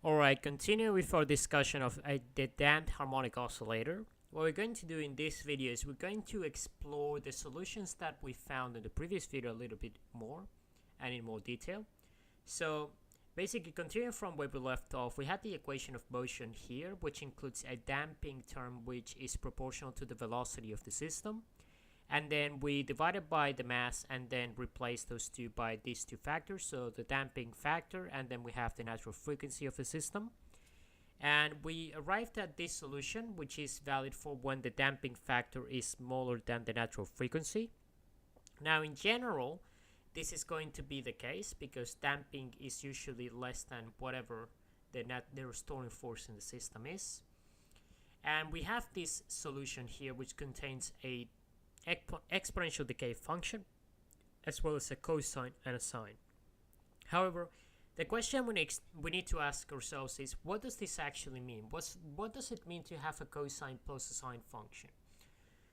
Alright, continue with our discussion of the damped harmonic oscillator. What we're going to do in this video is we're going to explore the solutions that we found in the previous video a little bit more and in more detail. So basically, continuing from where we left off, we had the equation of motion here, which includes a damping term which is proportional to the velocity of the system. And then we divided by the mass and then replace those two by these two factors, so the damping factor, and then we have the natural frequency of the system. And we arrived at this solution, which is valid for when the damping factor is smaller than the natural frequency. Now in general, this is going to be the case because damping is usually less than whatever the restoring force in the system is. And we have this solution here which contains a exponential decay function as well as a cosine and a sine. However, the question we need to ask ourselves is, what does this actually mean? What does it mean to have a cosine plus a sine function?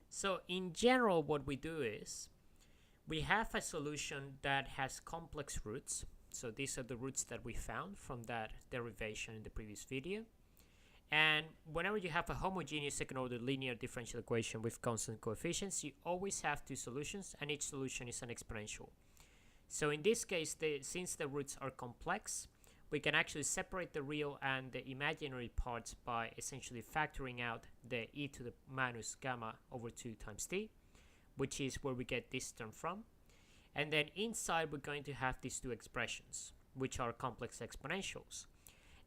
So in general, what we do is we have a solution that has complex roots. So these are the roots that we found from that derivation in the previous video. And whenever you have a homogeneous second-order linear differential equation with constant coefficients, you always have two solutions, and each solution is an exponential. So in this case, since the roots are complex, we can actually separate the real and the imaginary parts by essentially factoring out the e to the minus gamma over 2 times t, which is where we get this term from. And then inside, we're going to have these two expressions, which are complex exponentials.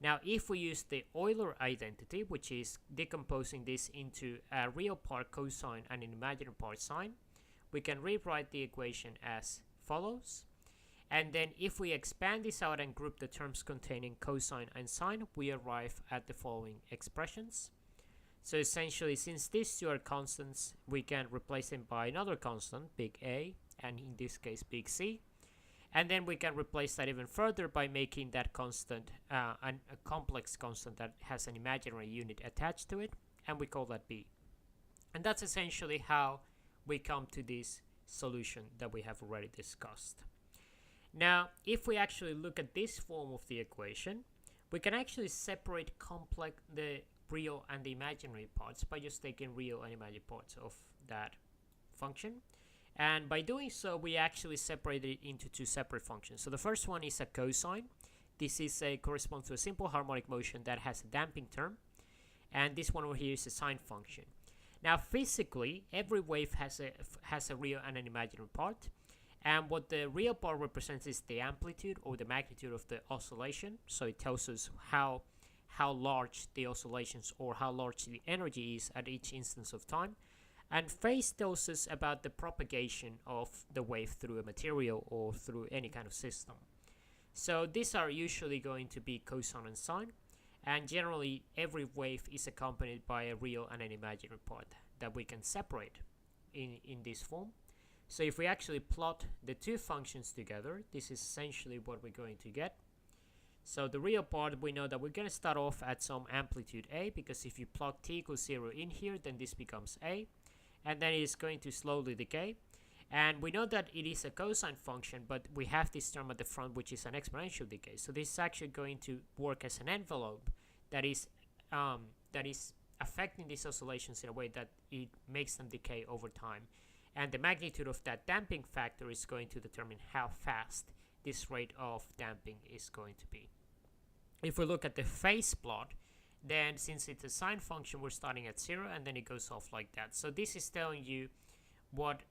Now, if we use the Euler identity, which is decomposing this into a real part cosine and an imaginary part sine, we can rewrite the equation as follows. And then if we expand this out and group the terms containing cosine and sine, we arrive at the following expressions. So essentially, since these two are constants, we can replace them by another constant, big A, and in this case, big C. And then we can replace that even further by making that constant a complex constant that has an imaginary unit attached to it, and we call that b. And that's essentially how we come to this solution that we have already discussed. Now, if we actually look at this form of the equation, we can actually separate the real and the imaginary parts by just taking real and imaginary parts of that function. And by doing so, we actually separate it into two separate functions. So the first one is a cosine. This corresponds to a simple harmonic motion that has a damping term. And this one over here is a sine function. Now, physically, every wave has a real and an imaginary part. And what the real part represents is the amplitude or the magnitude of the oscillation. So it tells us how large the oscillations or how large the energy is at each instance of time. And phase tells us about the propagation of the wave through a material or through any kind of system. So these are usually going to be cosine and sine, and generally every wave is accompanied by a real and an imaginary part that we can separate in this form. So if we actually plot the two functions together, this is essentially what we're going to get. So the real part, we know that we're going to start off at some amplitude A, because if you plug t equals 0 in here, then this becomes A. And then it is going to slowly decay. And we know that it is a cosine function, but we have this term at the front, which is an exponential decay. So this is actually going to work as an envelope that is affecting these oscillations in a way that it makes them decay over time. And the magnitude of that damping factor is going to determine how fast this rate of damping is going to be. If we look at the phase plot, then since it's a sine function, we're starting at 0 and then it goes off like that. So this is telling you what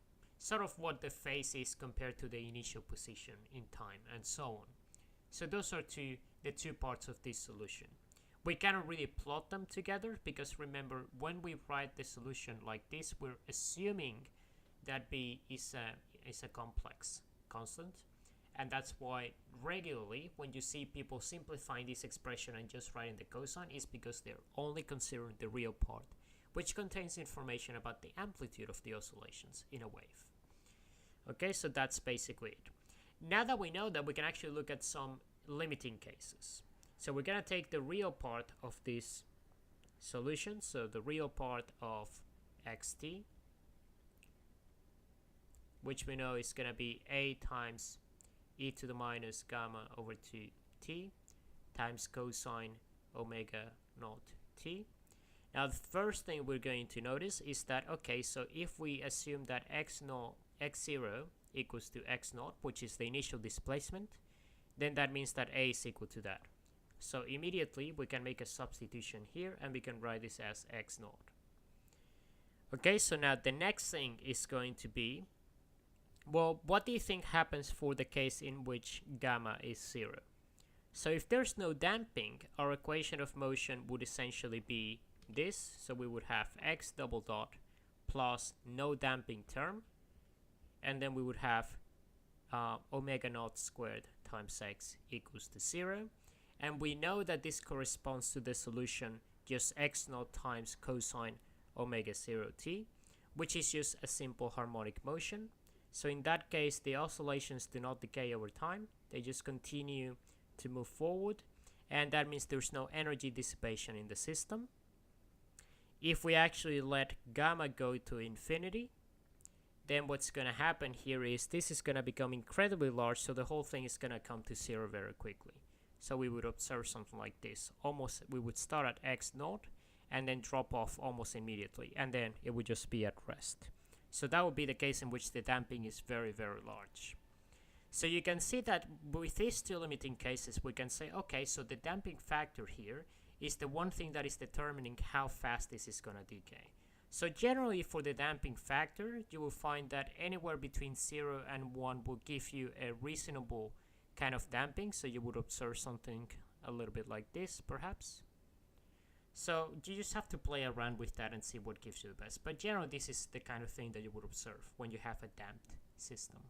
the phase is compared to the initial position in time and so on. So those are the two parts of this solution. We cannot really plot them together because remember, when we write the solution like this, we're assuming that b is a complex constant. And that's why regularly when you see people simplifying this expression and just writing the cosine is because they're only considering the real part, which contains information about the amplitude of the oscillations in a wave. Okay, so that's basically it. Now that we know that, we can actually look at some limiting cases. So we're going to take the real part of this solution, so the real part of xt, which we know is going to be a times e to the minus gamma over 2t times cosine omega naught t. Now the first thing we're going to notice is that, okay, so if we assume that x0 equals to x naught, which is the initial displacement, then that means that a is equal to that. So immediately we can make a substitution here and we can write this as x naught. Okay, so now the next thing is going to be, well, what do you think happens for the case in which gamma is 0? So if there's no damping, our equation of motion would essentially be this. So we would have x double dot plus no damping term, and then we would have omega naught squared times x equals to 0. And we know that this corresponds to the solution just x naught times cosine omega 0 t, which is just a simple harmonic motion. So in that case, the oscillations do not decay over time. They just continue to move forward, and that means there's no energy dissipation in the system. If we actually let gamma go to infinity, then what's going to happen here is this is going to become incredibly large, so the whole thing is going to come to 0 very quickly. So we would observe something like this. Almost, we would start at x naught and then drop off almost immediately, and then it would just be at rest. So that would be the case in which the damping is very, very large. So you can see that with these two limiting cases, we can say, okay, so the damping factor here is the one thing that is determining how fast this is going to decay. So generally for the damping factor, you will find that anywhere between 0 and 1 will give you a reasonable kind of damping. So you would observe something a little bit like this, perhaps. So you just have to play around with that and see what gives you the best. But generally, this is the kind of thing that you would observe when you have a damped system.